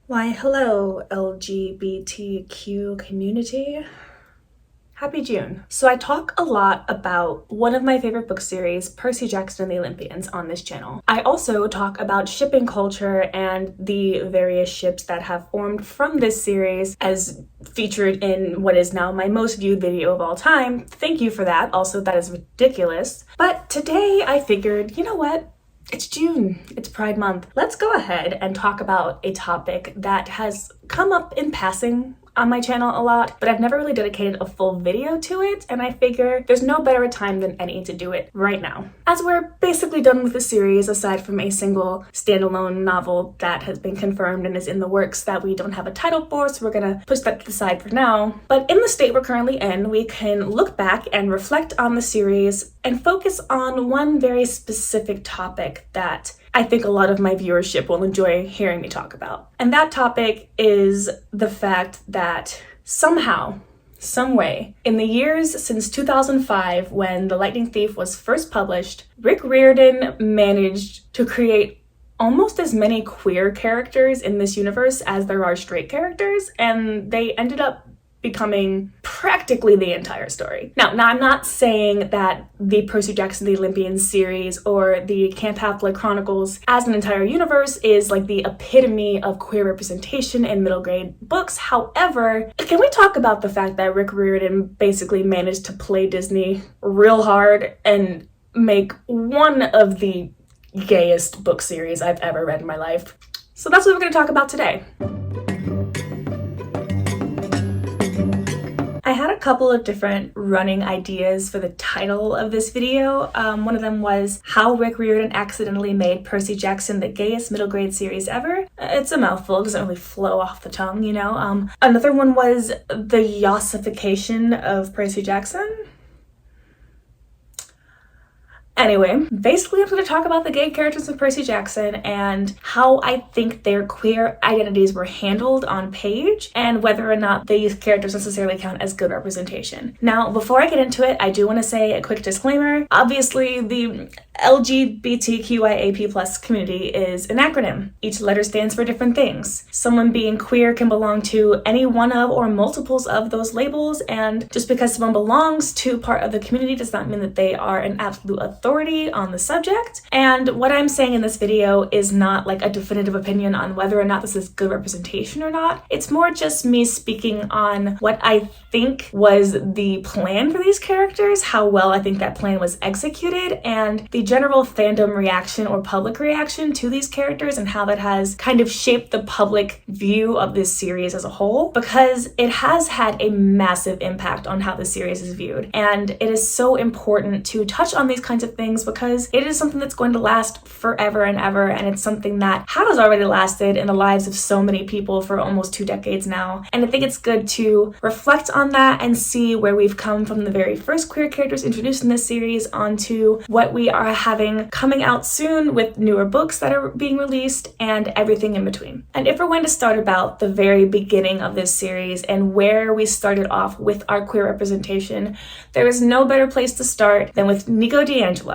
Why, hello, LGBTQ community. Happy June. So I talk a lot about one of my favorite book series, Percy Jackson and the Olympians, on this channel. I also talk about shipping culture and the various ships that have formed from this series as featured in what is now my most viewed video of all time. Thank you for that. Also, that is ridiculous. But today I figured, you know what? It's June, it's Pride Month. Let's go ahead and talk about a topic that has come up in passing on my channel a lot, but I've never really dedicated a full video to it, and I figure there's no better time than any to do it right now. As we're basically done with the series, aside from a single standalone novel that has been confirmed and is in the works that we don't have a title for, so we're gonna push that to the side for now. But in the state we're currently in, we can look back and reflect on the series and focus on one very specific topic that I think a lot of my viewership will enjoy hearing me talk about. And that topic is the fact that somehow, some way, in the years since 2005, when The Lightning Thief was first published, Rick Riordan managed to create almost as many queer characters in this universe as there are straight characters, and they ended up becoming practically the entire story. Now, I'm not saying that the Percy Jackson the Olympian series or the Camp Half-Blood Chronicles as an entire universe is like the epitome of queer representation in middle grade books. However, can we talk about the fact that Rick Riordan basically managed to play Disney real hard and make one of the gayest book series I've ever read in my life? So that's what we're going to talk about today. I had a couple of different running ideas for the title of this video. One of them was how Rick Riordan accidentally made Percy Jackson the gayest middle grade series ever. It's a mouthful, it doesn't really flow off the tongue, you know. Another one was the yossification of Percy Jackson. Anyway, basically I'm going to talk about the gay characters of Percy Jackson and how I think their queer identities were handled on page and whether or not these characters necessarily count as good representation. Now, before I get into it, I do want to say a quick disclaimer. Obviously, the LGBTQIAP+ community is an acronym. Each letter stands for different things. Someone being queer can belong to any one of or multiples of those labels, and just because someone belongs to part of the community does not mean that they are an absolute authority on the subject. And what I'm saying in this video is not like a definitive opinion on whether or not this is good representation or not. It's more just me speaking on what I think was the plan for these characters, how well I think that plan was executed, and the general fandom reaction or public reaction to these characters and how that has kind of shaped the public view of this series as a whole, because it has had a massive impact on how the series is viewed. And it is so important to touch on these kinds of things because it is something that's going to last forever and ever, and it's something that has already lasted in the lives of so many people for almost 2 decades now. And I think it's good to reflect on that and see where we've come from the very first queer characters introduced in this series onto what we are having coming out soon with newer books that are being released and everything in between. And if we're going to start about the very beginning of this series and where we started off with our queer representation, there is no better place to start than with Nico di Angelo.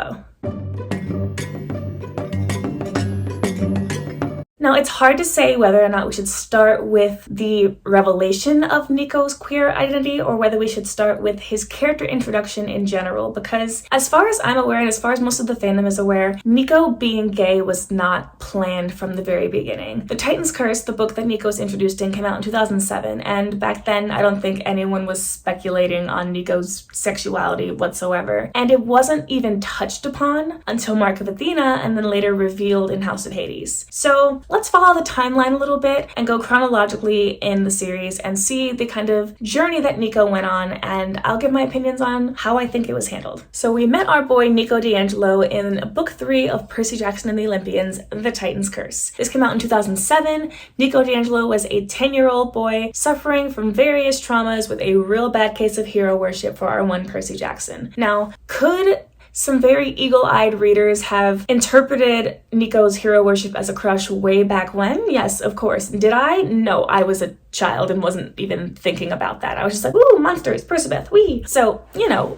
Now, it's hard to say whether or not we should start with the revelation of Nico's queer identity or whether we should start with his character introduction in general, because as far as I'm aware and as far as most of the fandom is aware, Nico being gay was not planned from the very beginning. The Titan's Curse, the book that Nico's introduced in, came out in 2007, and back then I don't think anyone was speculating on Nico's sexuality whatsoever, and it wasn't even touched upon until Mark of Athena and then later revealed in House of Hades. So let's follow the timeline a little bit and go chronologically in the series and see the kind of journey that Nico went on, and I'll give my opinions on how I think it was handled. So we met our boy Nico di Angelo in book 3 of Percy Jackson and the Olympians, The Titan's Curse. This came out in 2007. Nico di Angelo was a 10-year-old boy suffering from various traumas with a real bad case of hero worship for our one Percy Jackson. Now, could some very eagle-eyed readers have interpreted Nico's hero worship as a crush way back when? Yes, of course. Did I? No, I was a child and wasn't even thinking about that. I was just like, ooh, monsters, Percabeth, wee. So,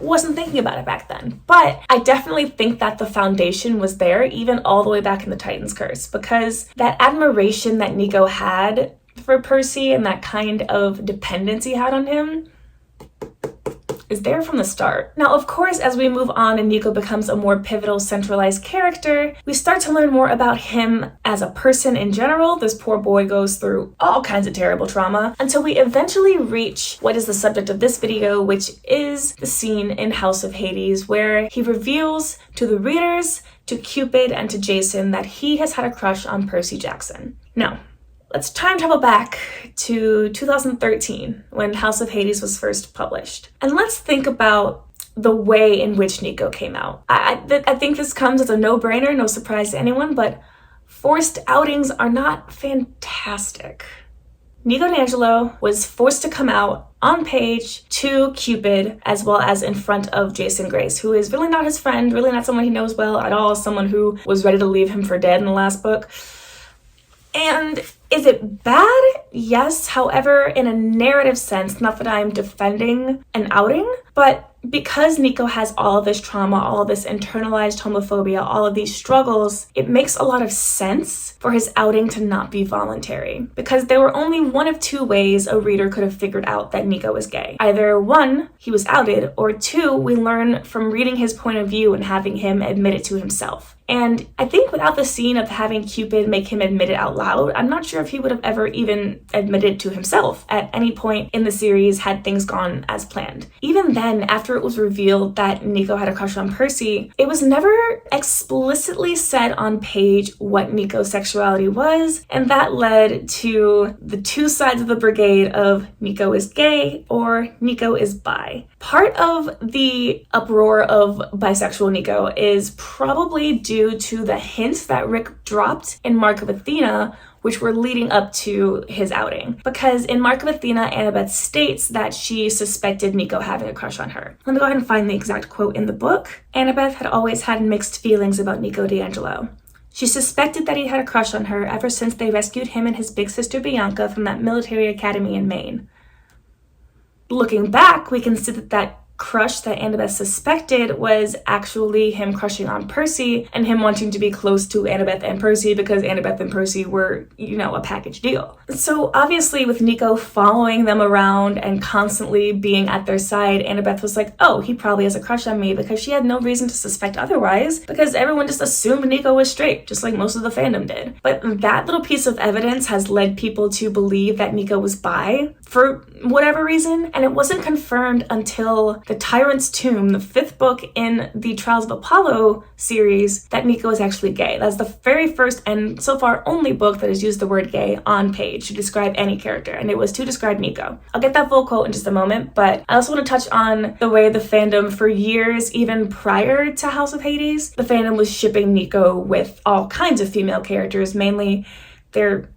wasn't thinking about it back then. But I definitely think that the foundation was there even all the way back in The Titan's Curse, because that admiration that Nico had for Percy and that kind of dependence he had on him is there from the start. Now, of course, as we move on and Nico becomes a more pivotal, centralized character, we start to learn more about him as a person in general. This poor boy goes through all kinds of terrible trauma until we eventually reach what is the subject of this video, which is the scene in House of Hades where he reveals to the readers, to Cupid, and to Jason that he has had a crush on Percy Jackson. Now, let's time travel back to 2013 when House of Hades was first published. And let's think about the way in which Nico came out. I think this comes as a no-brainer, no surprise to anyone, but forced outings are not fantastic. Nico Dangelo was forced to come out on page to Cupid as well as in front of Jason Grace, who is really not his friend, really not someone he knows well at all, someone who was ready to leave him for dead in the last book. And is it bad? Yes. However, in a narrative sense, not that I'm defending an outing, but because Nico has all of this trauma, all of this internalized homophobia, all of these struggles, it makes a lot of sense for his outing to not be voluntary. Because there were only one of two ways a reader could have figured out that Nico was gay. Either one, he was outed, or two, we learn from reading his point of view and having him admit it to himself. And I think without the scene of having Cupid make him admit it out loud, I'm not sure if he would have ever even admitted to himself at any point in the series had things gone as planned. Even then, after it was revealed that Nico had a crush on Percy, it was never explicitly said on page what Nico's sexuality was, and that led to the two sides of the brigade of Nico is gay or Nico is bi. Part of the uproar of bisexual Nico is probably due to the hints that Rick dropped in Mark of Athena, which were leading up to his outing. Because in Mark of Athena, Annabeth states that she suspected Nico having a crush on her. Let me go ahead and find the exact quote in the book. Annabeth had always had mixed feelings about Nico di Angelo. She suspected that he had a crush on her ever since they rescued him and his big sister Bianca from that military academy in Maine. Looking back, we can see that crush that Annabeth suspected was actually him crushing on Percy and him wanting to be close to Annabeth and Percy because Annabeth and Percy were, a package deal. So obviously with Nico following them around and constantly being at their side, Annabeth was like, oh, he probably has a crush on me, because she had no reason to suspect otherwise because everyone just assumed Nico was straight, just like most of the fandom did. But that little piece of evidence has led people to believe that Nico was bi for whatever reason, and it wasn't confirmed until The Tyrant's Tomb, the 5th book in the Trials of Apollo series, that Nico is actually gay. That's the very first and so far only book that has used the word gay on page to describe any character, and it was to describe Nico. I'll get that full quote in just a moment, but I also want to touch on the way the fandom for years, even prior to House of Hades, the fandom was shipping Nico with all kinds of female characters, mainly their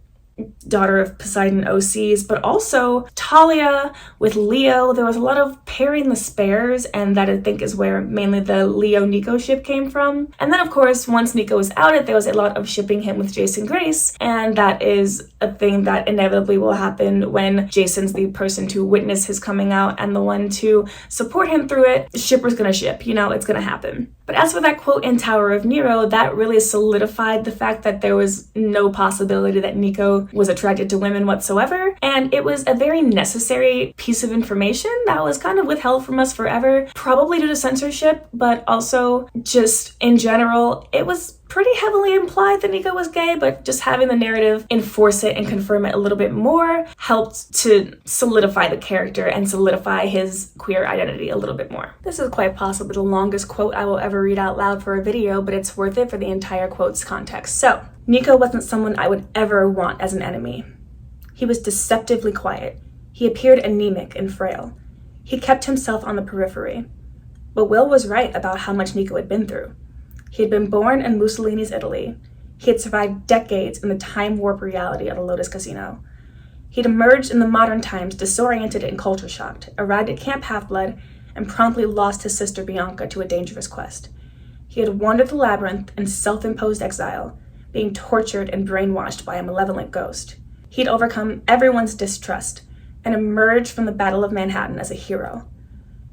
daughter of Poseidon OCs, but also Talia with Leo. There was a lot of pairing the spares, and that I think is where mainly the Leo-Nico ship came from. And then of course, once Nico was outed, there was a lot of shipping him with Jason Grace, and that is a thing that inevitably will happen when Jason's the person to witness his coming out and the one to support him through it. The shipper's gonna ship, it's gonna happen. But as for that quote in Tower of Nero, that really solidified the fact that there was no possibility that Nico was attracted to women whatsoever, and it was a very necessary piece of information that was kind of withheld from us forever, probably due to censorship, but also just in general, it was pretty heavily implied that Nico was gay, but just having the narrative enforce it and confirm it a little bit more helped to solidify the character and solidify his queer identity a little bit more. This is quite possibly the longest quote I will ever read out loud for a video, but it's worth it for the entire quote's context. So, Nico wasn't someone I would ever want as an enemy. He was deceptively quiet. He appeared anemic and frail. He kept himself on the periphery. But Will was right about how much Nico had been through. He had been born in Mussolini's Italy. He had survived decades in the time warp reality of a Lotus casino. He'd emerged in the modern times disoriented and culture shocked, arrived at Camp Half-Blood, and promptly lost his sister Bianca to a dangerous quest. He had wandered the labyrinth in self-imposed exile, being tortured and brainwashed by a malevolent ghost. He'd overcome everyone's distrust and emerged from the Battle of Manhattan as a hero.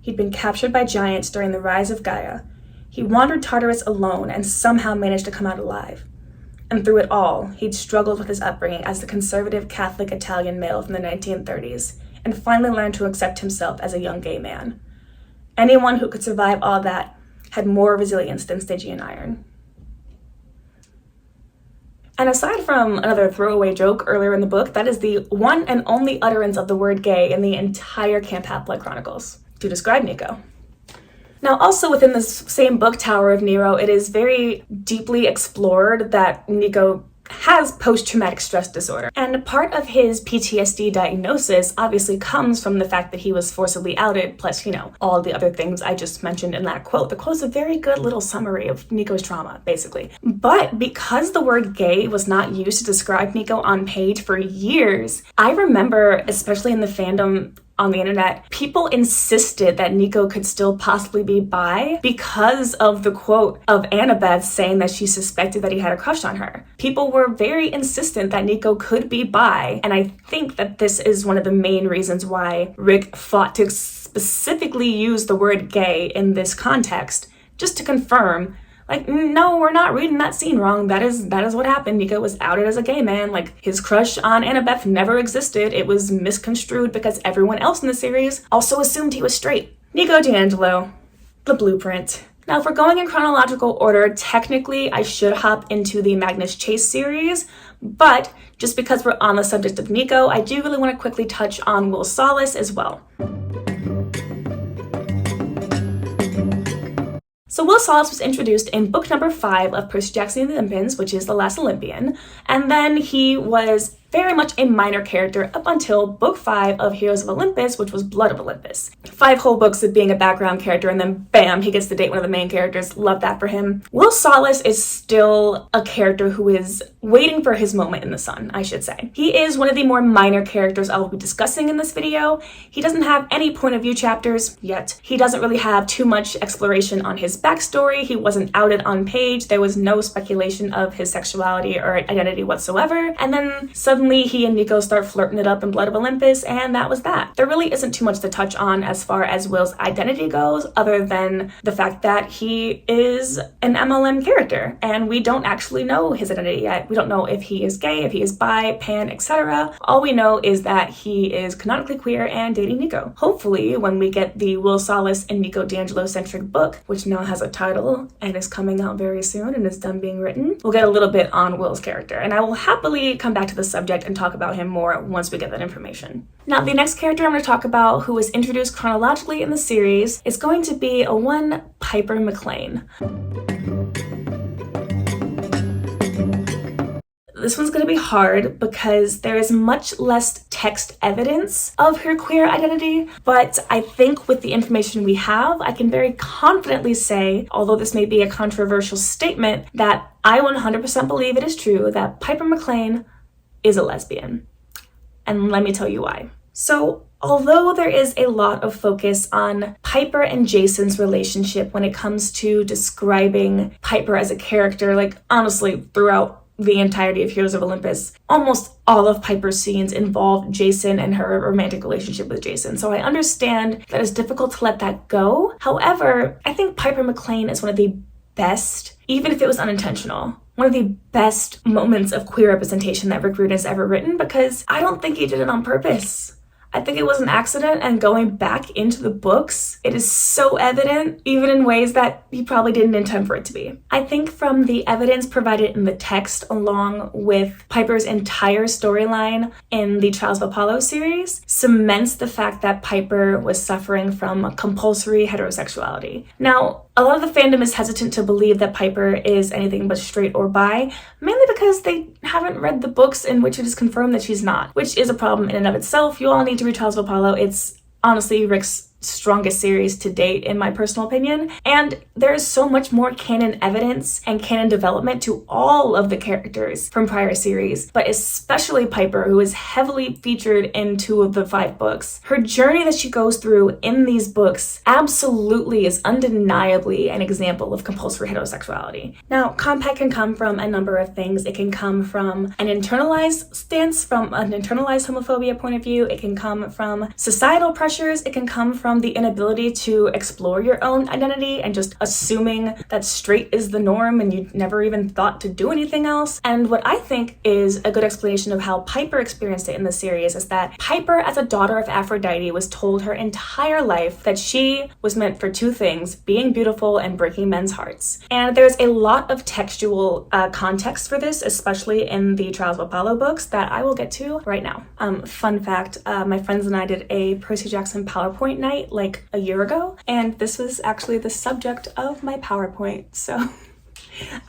He'd been captured by giants during the rise of Gaia. He wandered Tartarus alone and somehow managed to come out alive. And through it all, he'd struggled with his upbringing as the conservative Catholic Italian male from the 1930s, and finally learned to accept himself as a young gay man. Anyone who could survive all that had more resilience than Stygian iron. And aside from another throwaway joke earlier in the book, that is the one and only utterance of the word gay in the entire Camp Half-Blood Chronicles to describe Nico. Now, also within this same book, Tower of Nero, it is very deeply explored that Nico has post-traumatic stress disorder. And part of his PTSD diagnosis obviously comes from the fact that he was forcibly outed, plus, all the other things I just mentioned in that quote. The quote is a very good little summary of Nico's trauma, basically. But because the word gay was not used to describe Nico on page for years, I remember, especially in the fandom on the internet, people insisted that Nico could still possibly be bi because of the quote of Annabeth saying that she suspected that he had a crush on her. People were very insistent that Nico could be bi, and I think that this is one of the main reasons why Rick fought to specifically use the word gay in this context, just to confirm, no, we're not reading that scene wrong. That is what happened. Nico was outed as a gay man. His crush on Annabeth never existed. It was misconstrued because everyone else in the series also assumed he was straight. Nico di Angelo, the blueprint. Now, if we're going in chronological order, technically I should hop into the Magnus Chase series, but just because we're on the subject of Nico, I do really want to quickly touch on Will Solace as well. So Will Solace was introduced in book number 5 of Percy Jackson and the Olympians, which is The Last Olympian, and then he was very much a minor character up until book 5 of Heroes of Olympus, which was Blood of Olympus. 5 whole books of being a background character, and then bam, he gets to date one of the main characters. Love that for him. Will Solace is still a character who is waiting for his moment in the sun, I should say. He is one of the more minor characters I will be discussing in this video. He doesn't have any point of view chapters yet. He doesn't really have too much exploration on his backstory. He wasn't outed on page. There was no speculation of his sexuality or identity whatsoever. And then suddenly he and Nico start flirting it up in Blood of Olympus, and that was that. There really isn't too much to touch on as far as Will's identity goes, other than the fact that he is an MLM character, and we don't actually know his identity yet. We don't know if he is gay, if he is bi, pan, etc. All we know is that he is canonically queer and dating Nico. Hopefully, when we get the Will Solace and Nico Dangelo centric book, which now has a title and is coming out very soon and is done being written, we'll get a little bit on Will's character, and I will happily come back to the subject and talk about him more once we get that information. Now, the next character I'm going to talk about who was introduced chronologically in the series is going to be a one Piper McLean. This one's going to be hard because there is much less text evidence of her queer identity, but I think with the information we have, I can very confidently say, although this may be a controversial statement, that I 100% believe it is true that Piper McLean is a lesbian. And let me tell you why. So, although there is a lot of focus on Piper and Jason's relationship when it comes to describing Piper as a character, honestly, throughout the entirety of Heroes of Olympus, almost all of Piper's scenes involve Jason and her romantic relationship with Jason. So I understand that it's difficult to let that go. However, I think Piper McLean is one of the best, even if it was unintentional, one of the best moments of queer representation that Rick Riordan has ever written, because I don't think he did it on purpose. I think it was an accident, and going back into the books, it is so evident, even in ways that he probably didn't intend for it to be. I think from the evidence provided in the text, along with Piper's entire storyline in the Trials of Apollo series, cements the fact that Piper was suffering from compulsory heterosexuality. Now, a lot of the fandom is hesitant to believe that Piper is anything but straight or bi, mainly because they haven't read the books in which it is confirmed that she's not, which is a problem in and of itself. You all need to read Trials of Apollo. It's honestly Rick's strongest series to date, in my personal opinion, and there is so much more canon evidence and canon development to all of the characters from prior series, but especially Piper, who is heavily featured in 2 of the 5 books. Her journey that she goes through in these books absolutely is undeniably an example of compulsory heterosexuality. Now, compact can come from a number of things. It can come from an internalized stance, from an internalized homophobia point of view. It can come from societal pressures. It can come from from the inability to explore your own identity and just assuming that straight is the norm and you never even thought to do anything else. And what I think is a good explanation of how Piper experienced it in the series is that Piper, as a daughter of Aphrodite, was told her entire life that she was meant for two things: being beautiful and breaking men's hearts. And there's a lot of textual context for this, especially in the Trials of Apollo books, that I will get to right now. Fun fact, my friends and I did a Percy Jackson PowerPoint night like a year ago, and this was actually the subject of my PowerPoint, so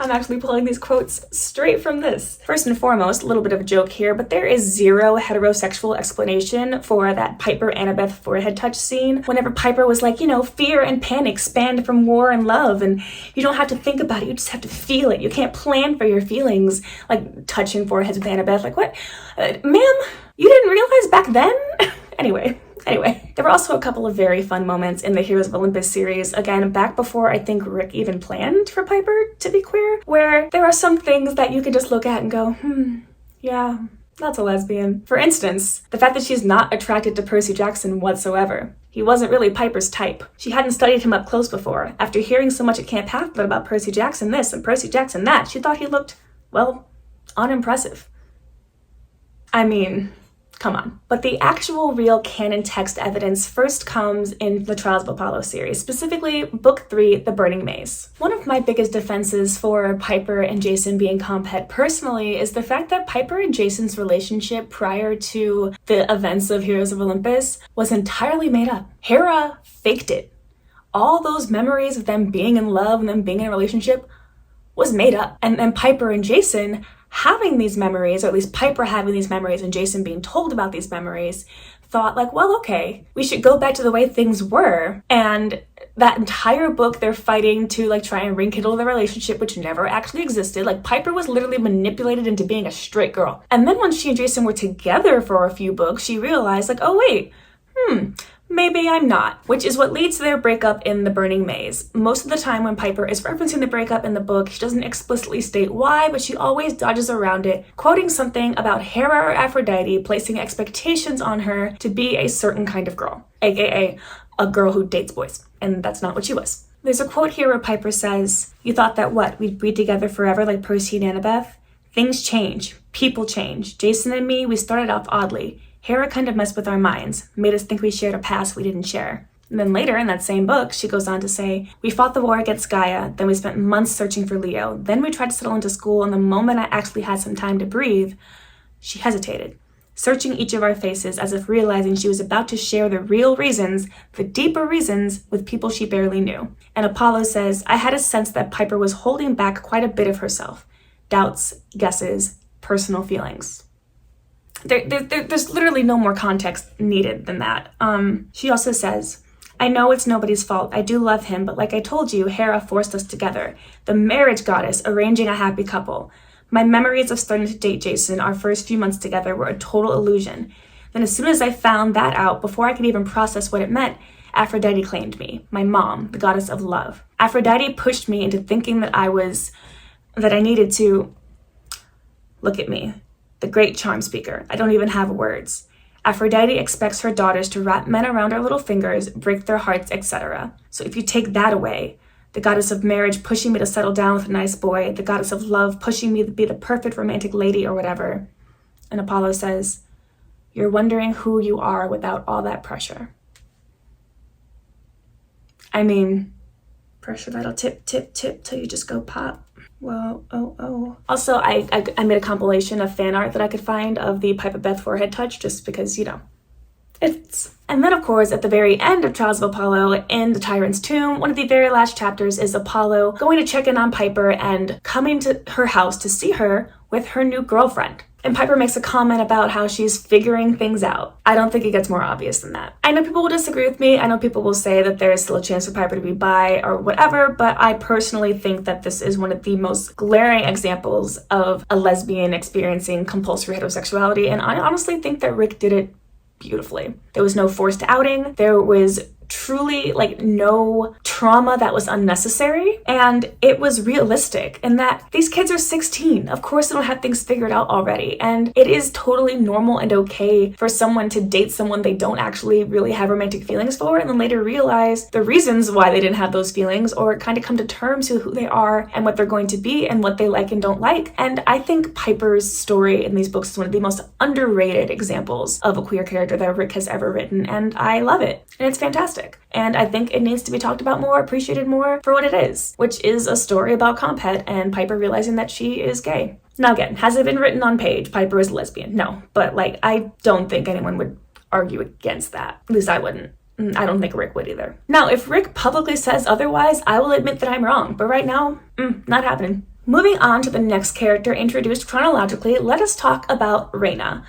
I'm actually pulling these quotes straight from this. First and foremost, a little bit of a joke here, but there is zero heterosexual explanation for that Piper Annabeth forehead touch scene. Whenever Piper was like, fear and panic spanned from war and love, and you don't have to think about it, you just have to feel it. You can't plan for your feelings, like touching foreheads with Annabeth. Like, what? Ma'am, you didn't realize back then? Anyway, there were also a couple of very fun moments in the Heroes of Olympus series, again, back before I think Rick even planned for Piper to be queer, where there are some things that you can just look at and go, yeah, that's a lesbian. For instance, the fact that she's not attracted to Percy Jackson whatsoever. He wasn't really Piper's type. She hadn't studied him up close before. After hearing so much at Camp Half-Blood about Percy Jackson this and Percy Jackson that, she thought he looked, well, unimpressive. I mean, come on. But the actual real canon text evidence first comes in the Trials of Apollo series, specifically Book 3, The Burning Maze. One of my biggest defenses for Piper and Jason being compet personally is the fact that Piper and Jason's relationship prior to the events of Heroes of Olympus was entirely made up. Hera faked it. All those memories of them being in love and them being in a relationship was made up. And then Piper and Jason having these memories, or at least Piper having these memories and Jason being told about these memories, thought like, well, okay, we should go back to the way things were. And that entire book, they're fighting to like try and rekindle the relationship, which never actually existed. Like, Piper was literally manipulated into being a straight girl. And then when she and Jason were together for a few books, she realized like, oh wait, maybe I'm not, which is what leads to their breakup in The Burning Maze. Most of the time when Piper is referencing the breakup in the book, she doesn't explicitly state why, but she always dodges around it, quoting something about Hera or Aphrodite placing expectations on her to be a certain kind of girl, aka a girl who dates boys, and that's not what she was. There's a quote here where Piper says, "You thought that what, we'd be together forever like Percy and Annabeth? Things change, people change. Jason and me, we started off oddly. Hera kind of messed with our minds, made us think we shared a past we didn't share." And then later in that same book, she goes on to say, "We fought the war against Gaia, then we spent months searching for Leo, then we tried to settle into school, and the moment I actually had some time to breathe," she hesitated, searching each of our faces as if realizing she was about to share the real reasons, the deeper reasons, with people she barely knew. And Apollo says, "I had a sense that Piper was holding back quite a bit of herself. Doubts, guesses, personal feelings." There's literally no more context needed than that. She also says, "I know it's nobody's fault. I do love him, but like I told you, Hera forced us together. The marriage goddess arranging a happy couple. My memories of starting to date Jason, our first few months together, were a total illusion. Then as soon as I found that out, before I could even process what it meant, Aphrodite claimed me, my mom, the goddess of love. Aphrodite pushed me into thinking that I needed to, look at me, the great charm speaker. I don't even have words. Aphrodite expects her daughters to wrap men around her little fingers, break their hearts, etc. So if you take that away, the goddess of marriage pushing me to settle down with a nice boy, the goddess of love pushing me to be the perfect romantic lady or whatever." And Apollo says, "You're wondering who you are without all that pressure." I mean, pressure that'll tip, tip, tip till you just go pop. Well, oh. Also, I made a compilation of fan art that I could find of the Piper Beth forehead touch, just because, it's... And then, of course, at the very end of Trials of Apollo, in the Tyrant's Tomb, one of the very last chapters is Apollo going to check in on Piper and coming to her house to see her with her new girlfriend. And Piper makes a comment about how she's figuring things out. I don't think it gets more obvious than that. I know people will disagree with me. I know people will say that there is still a chance for Piper to be bi or whatever, but I personally think that this is one of the most glaring examples of a lesbian experiencing compulsory heterosexuality, and I honestly think that Rick did it beautifully. There was no forced outing. There was truly like no trauma that was unnecessary, and it was realistic in that these kids are 16. Of course they don't have things figured out already, and it is totally normal and okay for someone to date someone they don't actually really have romantic feelings for, and then later realize the reasons why they didn't have those feelings, or kind of come to terms with who they are and what they're going to be and what they like and don't like. And I think Piper's story in these books is one of the most underrated examples of a queer character that Rick has ever written, and I love it, and it's fantastic. And I think it needs to be talked about more, appreciated more for what it is, which is a story about Camp Het and Piper realizing that she is gay. Now again, has it been written on page Piper is a lesbian? No, but like I don't think anyone would argue against that. At least I wouldn't. I don't think Rick would either. Now, if Rick publicly says otherwise, I will admit that I'm wrong, but right now, not happening. Moving on to the next character introduced chronologically, let us talk about Reyna.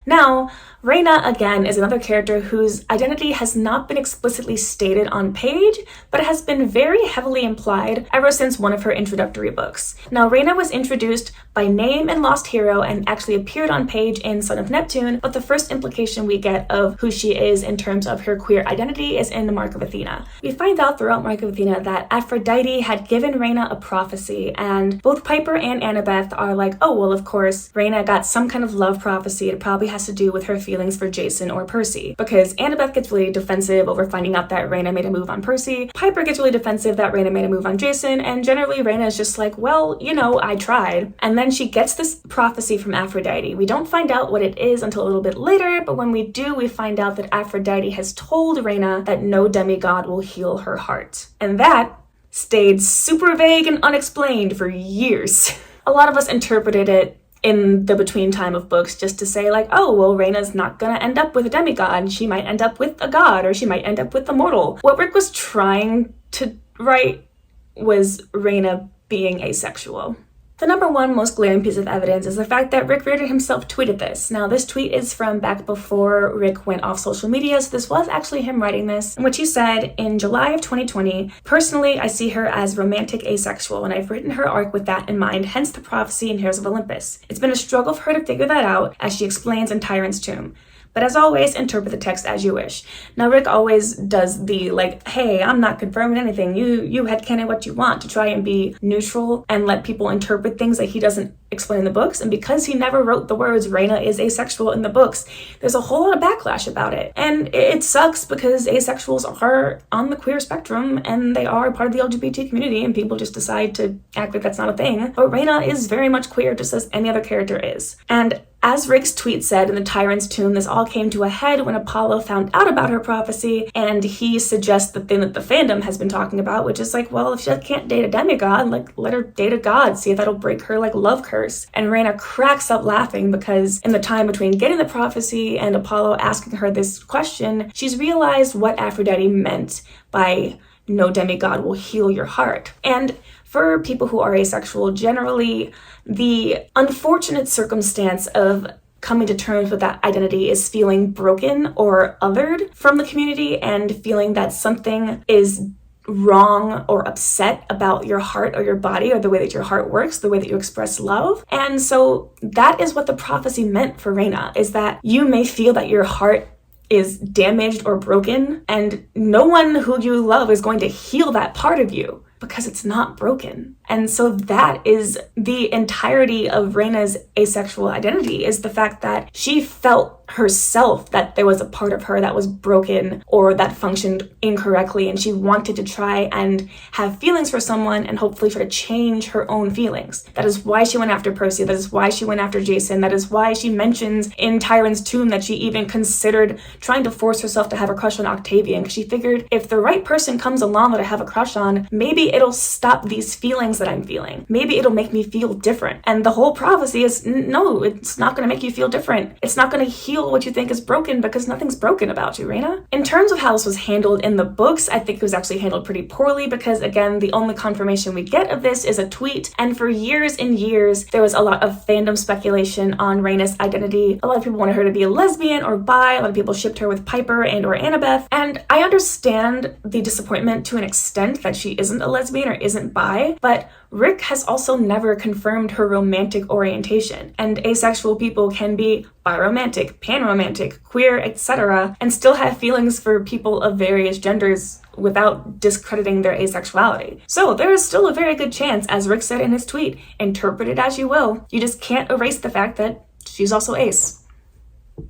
Now, Reyna, again, is another character whose identity has not been explicitly stated on page, but has been very heavily implied ever since one of her introductory books. Now, Reyna was introduced by name in Lost Hero and actually appeared on page in Son of Neptune, but the first implication we get of who she is in terms of her queer identity is in the Mark of Athena. We find out throughout Mark of Athena that Aphrodite had given Reyna a prophecy, and both Piper and Annabeth are like, oh, well, of course, Reyna got some kind of love prophecy. It probably has to do with her feelings for Jason or Percy, because Annabeth gets really defensive over finding out that Reyna made a move on Percy, Piper gets really defensive that Reyna made a move on Jason, and generally Reyna is just like, well, you know, I tried. And then she gets this prophecy from Aphrodite. We don't find out what it is until a little bit later, but when we do, we find out that Aphrodite has told Reyna that no demigod will heal her heart. And that stayed super vague and unexplained for years. A lot of us interpreted it in the between time of books just to say like, oh, well, Reyna's not gonna end up with a demigod. She might end up with a god, or she might end up with a mortal. What Rick was trying to write was Reyna being asexual. The number one most glaring piece of evidence is the fact that Rick Riordan himself tweeted this. Now, this tweet is from back before Rick went off social media, so this was actually him writing this, in which he said, in July of 2020, personally, I see her as romantic asexual, and I've written her arc with that in mind, hence the prophecy in Heroes of Olympus. It's been a struggle for her to figure that out, as she explains in Tyrant's Tomb. But as always, interpret the text as you wish. Now, Rick always does the, like, hey, I'm not confirming anything. You headcanon what you want, to try and be neutral and let people interpret things that he doesn't explain in the books. And because he never wrote the words Reyna is asexual in the books, there's a whole lot of backlash about it. And it sucks because asexuals are on the queer spectrum and they are part of the LGBT community, and people just decide to act like that's not a thing. But Reyna is very much queer, just as any other character is. And as Rick's tweet said in the Tyrant's Tomb, this all came to a head when Apollo found out about her prophecy, and he suggests the thing that the fandom has been talking about, which is like, well, if she can't date a demigod, like, let her date a god, see if that'll break her, like, love curse. And Reyna cracks up laughing because in the time between getting the prophecy and Apollo asking her this question, she's realized what Aphrodite meant by no demigod will heal your heart. And for people who are asexual, generally, the unfortunate circumstance of coming to terms with that identity is feeling broken or othered from the community and feeling that something is wrong or upset about your heart or your body or the way that your heart works, the way that you express love. And so that is what the prophecy meant for Reyna, is that you may feel that your heart is damaged or broken, and no one who you love is going to heal that part of you because it's not broken. And so that is the entirety of Reyna's asexual identity, is the fact that she felt herself that there was a part of her that was broken or that functioned incorrectly, and she wanted to try and have feelings for someone and hopefully try to change her own feelings. That is why she went after Percy. That is why she went after Jason. That is why she mentions in Tyrant's Tomb that she even considered trying to force herself to have a crush on Octavian, because she figured if the right person comes along that I have a crush on, maybe it'll stop these feelings that I'm feeling. Maybe it'll make me feel different. And the whole prophecy is, no, it's not going to make you feel different. It's not going to heal what you think is broken, because nothing's broken about you, Reyna. In terms of how this was handled in the books, I think it was actually handled pretty poorly, because again, the only confirmation we get of this is a tweet. And for years and years, there was a lot of fandom speculation on Reyna's identity. A lot of people wanted her to be a lesbian or bi. A lot of people shipped her with Piper and or Annabeth. And I understand the disappointment to an extent that she isn't a lesbian or isn't bi, but But Rick has also never confirmed her romantic orientation, and asexual people can be biromantic, panromantic, queer, etc., and still have feelings for people of various genders without discrediting their asexuality. So there is still a very good chance, as Rick said in his tweet, interpret it as you will, you just can't erase the fact that she's also ace.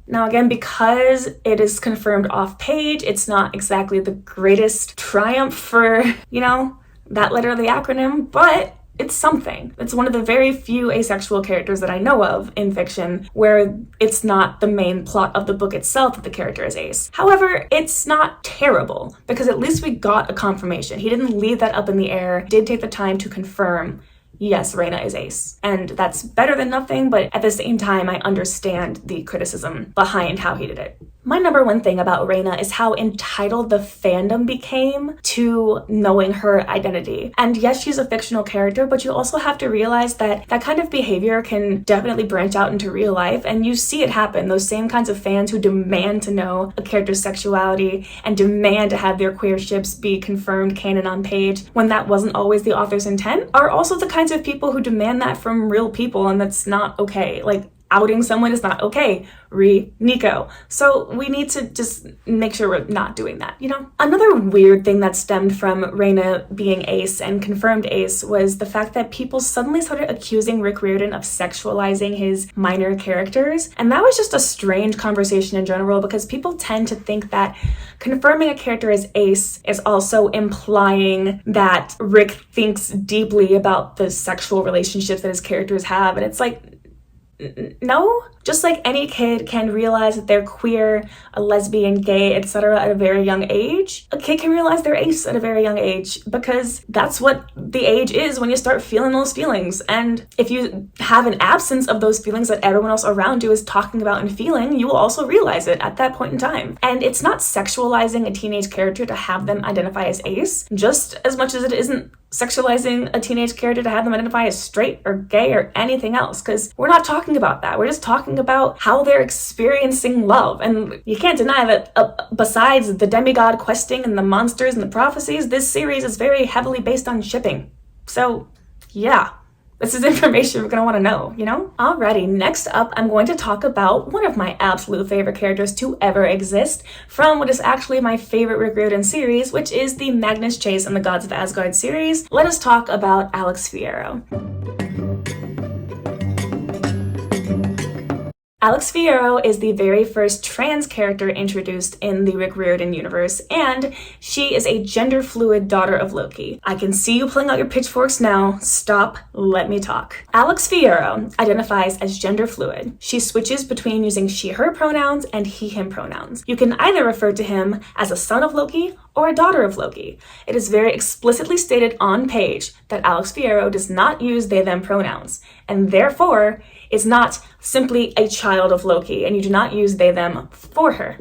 Now again, because it is confirmed off page, it's not exactly the greatest triumph for, that letter of the acronym, but it's something. It's one of the very few asexual characters that I know of in fiction where it's not the main plot of the book itself that the character is ace. However, it's not terrible because at least we got a confirmation. He didn't leave that up in the air, did take the time to confirm, yes, Reyna is ace. And that's better than nothing, but at the same time, I understand the criticism behind how he did it. My number one thing about Reyna is how entitled the fandom became to knowing her identity. And yes, she's a fictional character, but you also have to realize that that kind of behavior can definitely branch out into real life, and you see it happen. Those same kinds of fans who demand to know a character's sexuality and demand to have their queer ships be confirmed canon on page when that wasn't always the author's intent are also the kinds of people who demand that from real people, and that's not okay. Like, outing someone is not okay. Nico. So we need to just make sure we're not doing that, Another weird thing that stemmed from Reyna being ace and confirmed ace was the fact that people suddenly started accusing Rick Riordan of sexualizing his minor characters. And that was just a strange conversation in general because people tend to think that confirming a character as ace is also implying that Rick thinks deeply about the sexual relationships that his characters have. And it's like, no, just like any kid can realize that they're queer, a lesbian, gay, etc. at a very young age, a kid can realize they're ace at a very young age because that's what the age is when you start feeling those feelings. And if you have an absence of those feelings that everyone else around you is talking about and feeling, you will also realize it at that point in time. And it's not sexualizing a teenage character to have them identify as ace, just as much as it isn't sexualizing a teenage character to have them identify as straight or gay or anything else, because we're not talking about that. We're just talking about how they're experiencing love. And you can't deny that besides the demigod questing and the monsters and the prophecies, this series is very heavily based on shipping. So yeah, this is information we're going to want to know, Alrighty, next up, I'm going to talk about one of my absolute favorite characters to ever exist from what is actually my favorite Rick Riordan series, which is the Magnus Chase and the Gods of Asgard series. Let us talk about Alex Fierro. Alex Fierro is the very first trans character introduced in the Rick Riordan universe, and she is a gender-fluid daughter of Loki. I can see you pulling out your pitchforks now. Stop, let me talk. Alex Fierro identifies as gender-fluid. She switches between using she/her pronouns and he/him pronouns. You can either refer to him as a son of Loki or a daughter of Loki. It is very explicitly stated on page that Alex Fierro does not use they/them pronouns, and therefore is not simply a child of Loki, and you do not use they/them for her.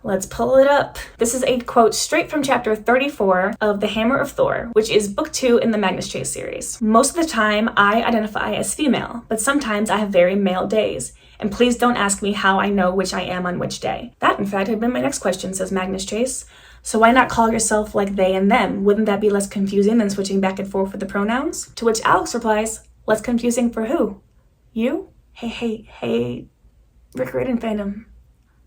Let's pull it up. This is a quote straight from chapter 34 of The Hammer of Thor, which is book 2 in the Magnus Chase series. Most of the time, I identify as female, but sometimes I have very male days. And please don't ask me how I know which I am on which day. That, in fact, had been my next question, says Magnus Chase. So why not call yourself like they and them? Wouldn't that be less confusing than switching back and forth with the pronouns? To which Alex replies, less confusing for who? You? Hey, Rick Riordan fandom,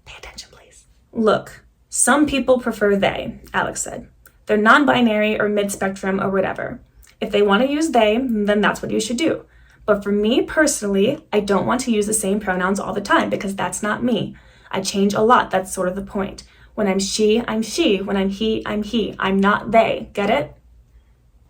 pay attention, please. Look, some people prefer they, Alex said. They're non-binary or mid-spectrum or whatever. If they want to use they, then that's what you should do. But for me personally, I don't want to use the same pronouns all the time because that's not me. I change a lot, that's sort of the point. When I'm she, I'm she. When I'm he, I'm he. I'm not they. Get it?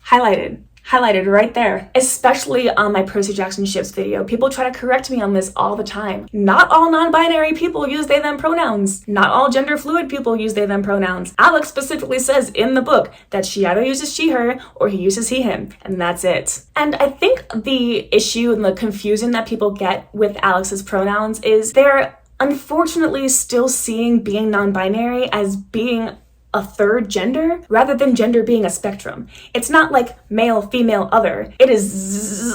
Highlighted right there. Especially on my Percy Jackson ships video. People try to correct me on this all the time. Not all non-binary people use they/them pronouns. Not all gender-fluid people use they/them pronouns. Alex specifically says in the book that she either uses she/her or he uses he/him, and that's it. And I think the issue and the confusion that people get with Alex's pronouns is they're unfortunately still seeing being non-binary as being a third gender rather than gender being a spectrum. It's not like male, female, other. It is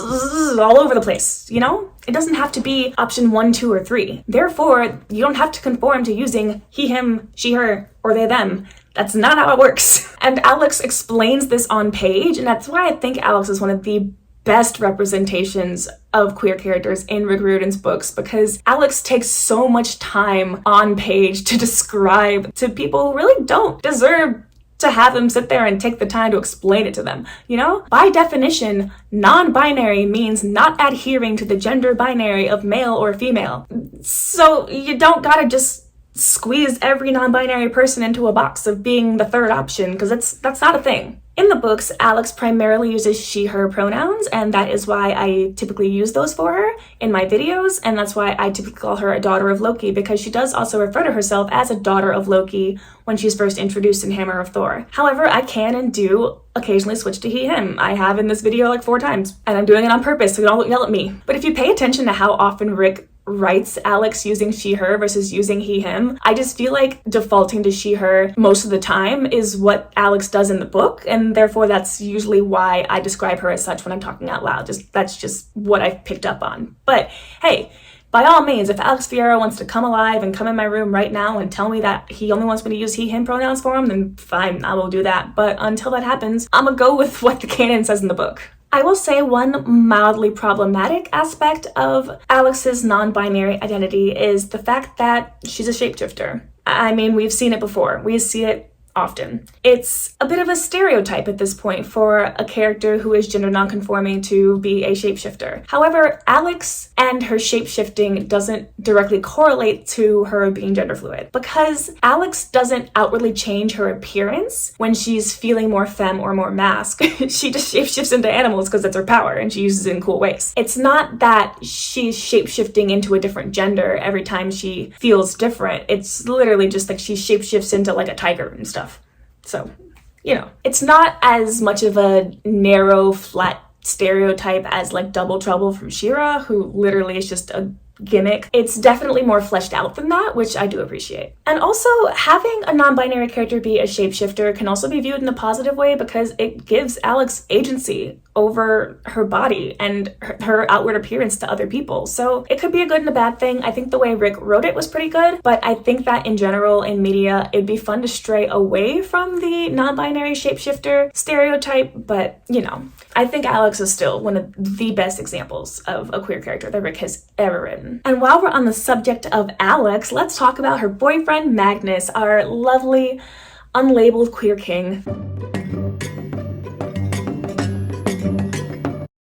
all over the place, It doesn't have to be option 1, 2, or 3. Therefore, you don't have to conform to using he/him, she/her, or they/them. That's not how it works. And Alex explains this on page, and that's why I think Alex is one of the best representations of queer characters in Rick Riordan's books, because Alex takes so much time on page to describe to people who really don't deserve to have him sit there and take the time to explain it to them, you know? By definition, non-binary means not adhering to the gender binary of male or female. So you don't gotta just squeeze every non-binary person into a box of being the third option, because that's not a thing. In the books, Alex primarily uses she, her pronouns, and that is why I typically use those for her in my videos, and that's why I typically call her a daughter of Loki, because she does also refer to herself as a daughter of Loki when she's first introduced in Hammer of Thor. However, I can and do occasionally switch to he, him. I have in this video like 4 times, and I'm doing it on purpose, so don't yell at me. But if you pay attention to how often Rick writes Alex using she, her versus using he, him, I just feel like defaulting to she, her most of the time is what Alex does in the book, and therefore that's usually why I describe her as such when I'm talking out loud. That's just what I've picked up on. But hey, by all means, if Alex Fierro wants to come alive and come in my room right now and tell me that he only wants me to use he, him pronouns for him, then fine, I will do that. But until that happens, I'm gonna go with what the canon says in the book. I will say one mildly problematic aspect of Alex's non-binary identity is the fact that she's a shapeshifter. I mean, we've seen it before. We see it often. It's a bit of a stereotype at this point for a character who is gender nonconforming to be a shapeshifter. However, Alex and her shapeshifting doesn't directly correlate to her being gender fluid, because Alex doesn't outwardly change her appearance when she's feeling more femme or more masc. She just shapeshifts into animals because that's her power and she uses it in cool ways. It's not that she's shapeshifting into a different gender every time she feels different. It's literally just like she shapeshifts into like a tiger and stuff. So, you know, it's not as much of a narrow, flat stereotype as like Double Trouble from She-Ra, who literally is just a gimmick. It's definitely more fleshed out than that, which I do appreciate. And also, having a non-binary character be a shapeshifter can also be viewed in a positive way, because it gives Alex agency over her body and her outward appearance to other people. So it could be a good and a bad thing. I think the way Rick wrote it was pretty good, but I think that in general in media, it'd be fun to stray away from the non-binary shapeshifter stereotype, but you know, I think Alex is still one of the best examples of a queer character that Rick has ever written. And while we're on the subject of Alex, let's talk about her boyfriend Magnus, our lovely, unlabeled queer king.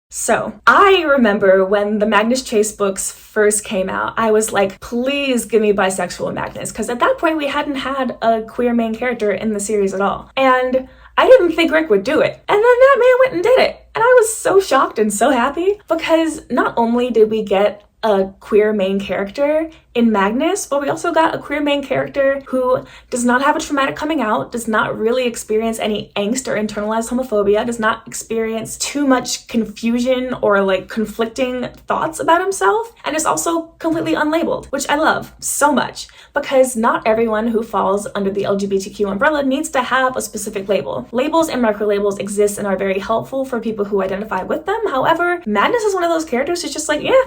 So, I remember when the Magnus Chase books first came out, I was like, please give me bisexual Magnus, because at that point we hadn't had a queer main character in the series at all. And I didn't think Rick would do it. And then that man went and did it. And I was so shocked and so happy, because not only did we get a queer main character in Magnus, but we also got a queer main character who does not have a traumatic coming out, does not really experience any angst or internalized homophobia, does not experience too much confusion or like conflicting thoughts about himself, and is also completely unlabeled, which I love so much, because not everyone who falls under the LGBTQ umbrella needs to have a specific label. Labels and microlabels exist and are very helpful for people who identify with them. However, Magnus is one of those characters who's just like, yeah,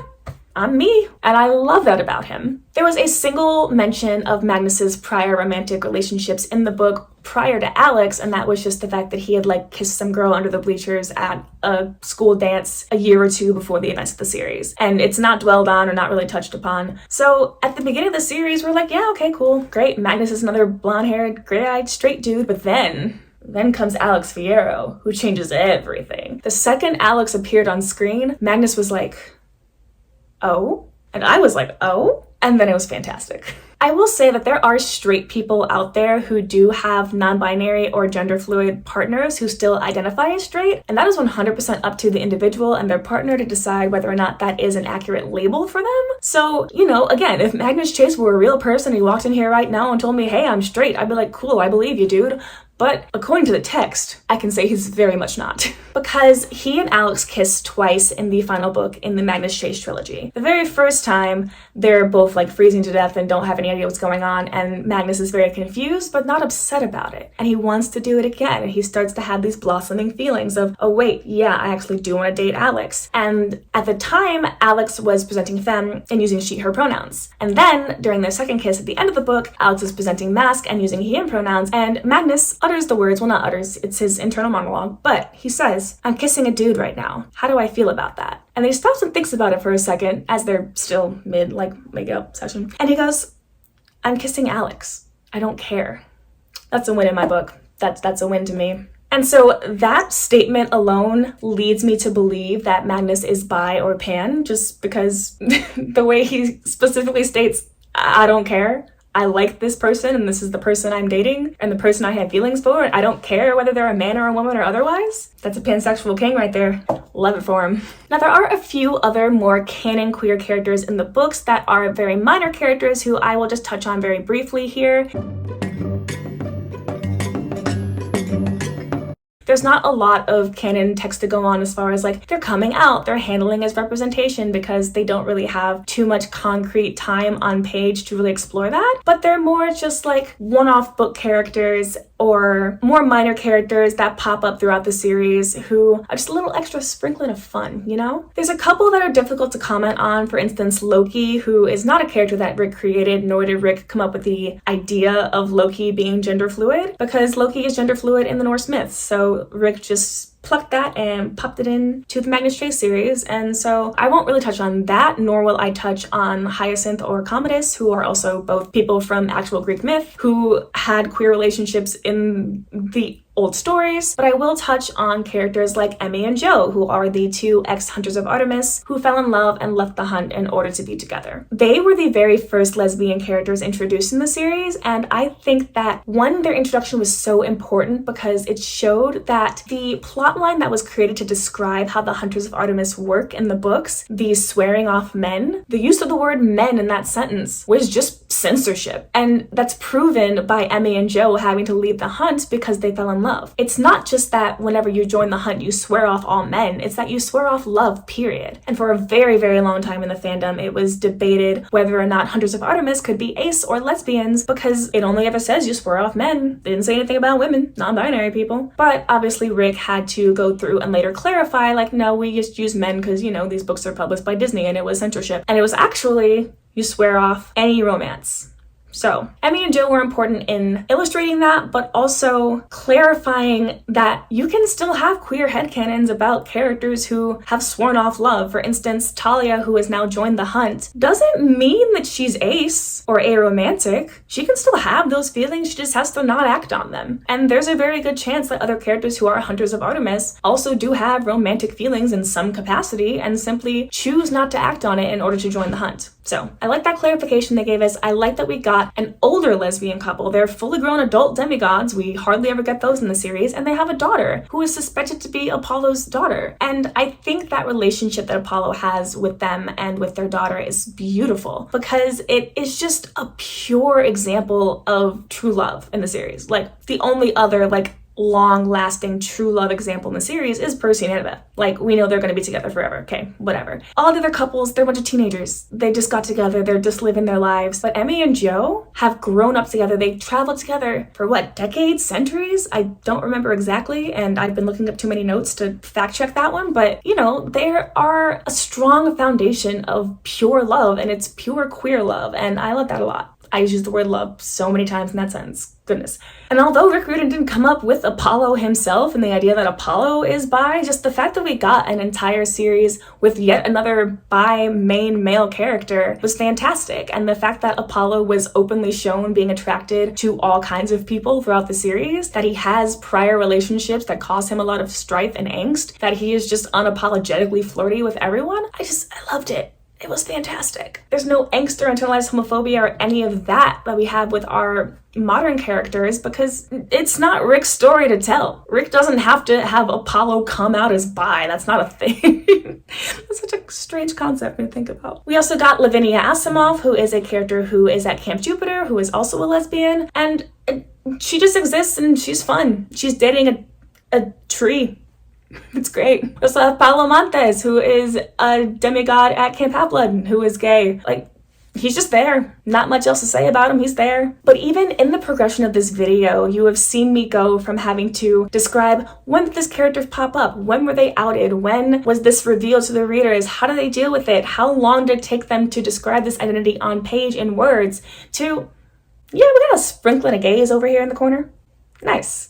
I'm me. And I love that about him. There was a single mention of Magnus's prior romantic relationships in the book prior to Alex, and that was just the fact that he had like kissed some girl under the bleachers at a school dance a year or two before the events of the series. And it's not dwelled on or not really touched upon. So at the beginning of the series, we're like, yeah, okay, cool, great. Magnus is another blonde-haired, gray-eyed, straight dude. But then comes Alex Fierro, who changes everything. The second Alex appeared on screen, Magnus was like, oh? And I was like, oh? And then it was fantastic. I will say that there are straight people out there who do have non-binary or gender fluid partners who still identify as straight, and that is 100% up to the individual and their partner to decide whether or not that is an accurate label for them. So, you know, again, if Magnus Chase were a real person, he walked in here right now and told me, hey, I'm straight, I'd be like, cool, I believe you, dude. but according to the text, I can say he's very much not. Because he and Alex kiss twice in the final book in the Magnus Chase trilogy. The very first time, they're both like freezing to death and don't have any idea what's going on, and Magnus is very confused but not upset about it. And he wants to do it again, and he starts to have these blossoming feelings of, oh wait, yeah, I actually do want to date Alex. And at the time, Alex was presenting femme and using she, her pronouns. And then, during their second kiss at the end of the book, Alex is presenting masc and using he, him pronouns, and Magnus utters the words, well, not utters, it's his internal monologue, but he says, I'm kissing a dude right now. How do I feel about that? And he stops and thinks about it for a second as they're still mid, like, make-up session. And he goes, I'm kissing Alex. I don't care. That's a win in my book. That's a win to me. And so that statement alone leads me to believe that Magnus is bi or pan, just because the way he specifically states, I don't care. I like this person and this is the person I'm dating and the person I have feelings for. I don't care whether they're a man or a woman or otherwise. That's a pansexual king right there. Love it for him. Now there are a few other more canon queer characters in the books that are very minor characters who I will just touch on very briefly here. There's not a lot of canon text to go on as far as like they're coming out, they're handling as representation because they don't really have too much concrete time on page to really explore that, but they're more just like one-off book characters or more minor characters that pop up throughout the series who are just a little extra sprinkling of fun, you know? There's a couple that are difficult to comment on, for instance, Loki, who is not a character that Rick created, nor did Rick come up with the idea of Loki being gender fluid, because Loki is gender fluid in the Norse myths, so Rick just plucked that and popped it in to the Magnus Chase series, and so I won't really touch on that, nor will I touch on Hyacinth or Commodus, who are also both people from actual Greek myth who had queer relationships in the old stories, but I will touch on characters like Emmy and Joe, who are the two ex-hunters of Artemis who fell in love and left the hunt in order to be together. They were the very first lesbian characters introduced in the series, and I think that, one, their introduction was so important because it showed that the plotline that was created to describe how the Hunters of Artemis work in the books, the swearing off men, the use of the word men in that sentence was just censorship, and that's proven by Emmy and Joe having to leave the hunt because they fell in love. It's not just that whenever you join the hunt you swear off all men, it's that you swear off love, period. And for a very, very long time in the fandom, it was debated whether or not Hunters of Artemis could be ace or lesbians because it only ever says you swear off men. They didn't say anything about women, non-binary people. But obviously Rick had to go through and later clarify, like, no, we just use men because, you know, these books are published by Disney and it was censorship. And it was actually, you swear off any romance. So, Emmy and Joe were important in illustrating that, but also clarifying that you can still have queer headcanons about characters who have sworn off love. For instance, Talia, who has now joined the hunt, doesn't mean that she's ace or aromantic. She can still have those feelings, she just has to not act on them. And there's a very good chance that other characters who are Hunters of Artemis also do have romantic feelings in some capacity and simply choose not to act on it in order to join the hunt. So, I like that clarification they gave us. I like that we got an older lesbian couple. They're fully grown adult demigods. We hardly ever get those in the series. And they have a daughter who is suspected to be Apollo's daughter. And I think that relationship that Apollo has with them and with their daughter is beautiful because it is just a pure example of true love in the series. Like, the only other, like, long-lasting true love example in the series is Percy and Annabeth. Like, we know they're going to be together forever. Okay, whatever. All the other couples, they're a bunch of teenagers. They just got together. They're just living their lives. But Emmy and Joe have grown up together. They traveled together for what, decades, centuries? I don't remember exactly, and I've been looking up too many notes to fact check that one. But, you know, there are a strong foundation of pure love, and it's pure queer love, and I love that a lot. I use the word love so many times in that sentence. Goodness. And although Rick Riordan didn't come up with Apollo himself and the idea that Apollo is bi, just the fact that we got an entire series with yet another bi main male character was fantastic. And the fact that Apollo was openly shown being attracted to all kinds of people throughout the series, that he has prior relationships that cause him a lot of strife and angst, that he is just unapologetically flirty with everyone, I loved it. It was fantastic. There's no angst or internalized homophobia or any of that we have with our modern characters because it's not Rick's story to tell. Rick doesn't have to have Apollo come out as bi. That's not a thing. That's such a strange concept to think about. We also got Lavinia Asimov, who is a character who is at Camp Jupiter, who is also a lesbian, and she just exists and she's fun. She's dating a tree. It's great. We also have Paolo Montes, who is a demigod at Camp Half-Blood, who is gay. Like, he's just there. Not much else to say about him. He's there. But even in the progression of this video, you have seen me go from having to describe when did this character pop up? When were they outed? When was this revealed to the readers? How do they deal with it? How long did it take them to describe this identity on page in words? To, yeah, we got a sprinkling of gays over here in the corner. Nice.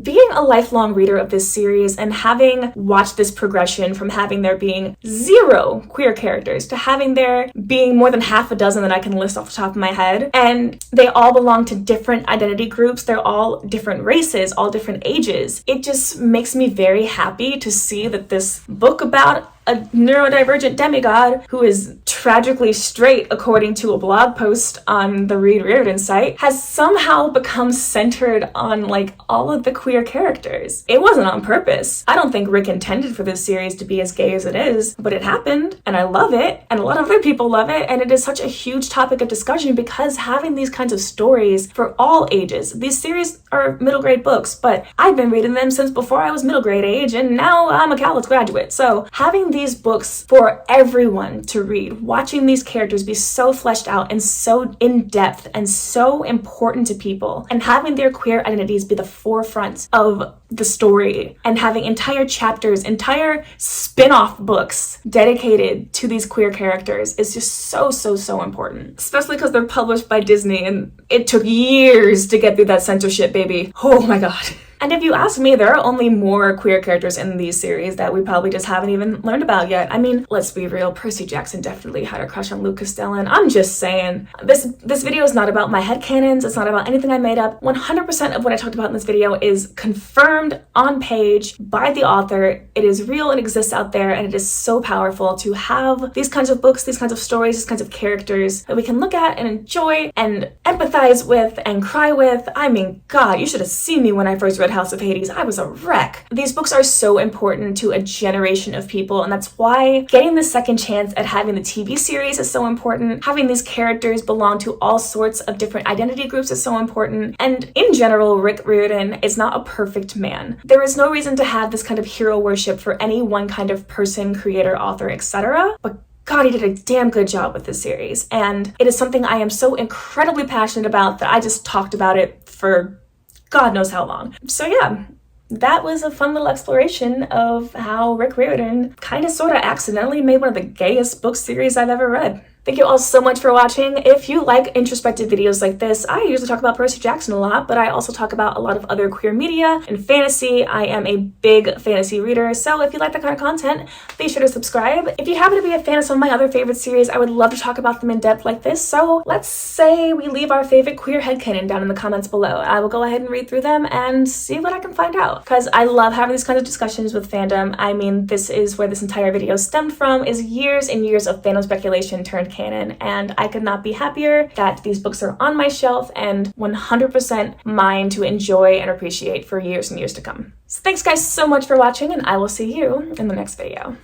Being a lifelong reader of this series and having watched this progression from having there being 0 queer characters to having there being more than half a dozen that I can list off the top of my head, and they all belong to different identity groups, they're all different races, all different ages, it just makes me very happy to see that this book about a neurodivergent demigod who is tragically straight, according to a blog post on the Reed Reardon site, has somehow become centered on like all of the queer characters. It wasn't on purpose. I don't think Rick intended for this series to be as gay as it is, but it happened, and I love it, and a lot of other people love it, and it is such a huge topic of discussion because having these kinds of stories for all ages, these series are middle grade books, but I've been reading them since before I was middle grade age, and now I'm a college graduate, so having these books for everyone to read, watching these characters be so fleshed out and so in-depth and so important to people, and having their queer identities be the forefront of the story, and having entire chapters, entire spin-off books dedicated to these queer characters is just so important. Especially because they're published by Disney and it took years to get through that censorship, baby. Oh my god. And if you ask me, there are only more queer characters in these series that we probably just haven't even learned about yet. I mean, let's be real, Percy Jackson definitely had a crush on Luke Castellan. I'm just saying. This video is not about my headcanons, it's not about anything I made up. 100% of what I talked about in this video is confirmed on page by the author. It is real, it exists out there, and it is so powerful to have these kinds of books, these kinds of stories, these kinds of characters that we can look at and enjoy and empathize with and cry with. I mean, God, you should have seen me when I first read House of Hades. I was a wreck. These books are so important to a generation of people, and that's why getting the second chance at having the TV series is so important. Having these characters belong to all sorts of different identity groups is so important. And in general, Rick Riordan is not a perfect man. There is no reason to have this kind of hero worship for any one kind of person, creator, author, etc. But God, he did a damn good job with this series, and it is something I am so incredibly passionate about that I just talked about it for God knows how long. So yeah, that was a fun little exploration of how Rick Riordan kind of sort of accidentally made one of the gayest book series I've ever read. Thank you all so much for watching. If you like introspective videos like this, I usually talk about Percy Jackson a lot, but I also talk about a lot of other queer media and fantasy. I am a big fantasy reader, so if you like that kind of content, be sure to subscribe. If you happen to be a fan of some of my other favorite series, I would love to talk about them in depth like this, so let's say we leave our favorite queer headcanon down in the comments below. I will go ahead and read through them and see what I can find out, because I love having these kinds of discussions with fandom. I mean, this is where this entire video stemmed from, is years and years of fandom speculation turned canon, and I could not be happier that these books are on my shelf and 100% mine to enjoy and appreciate for years and years to come. So thanks guys so much for watching, and I will see you in the next video.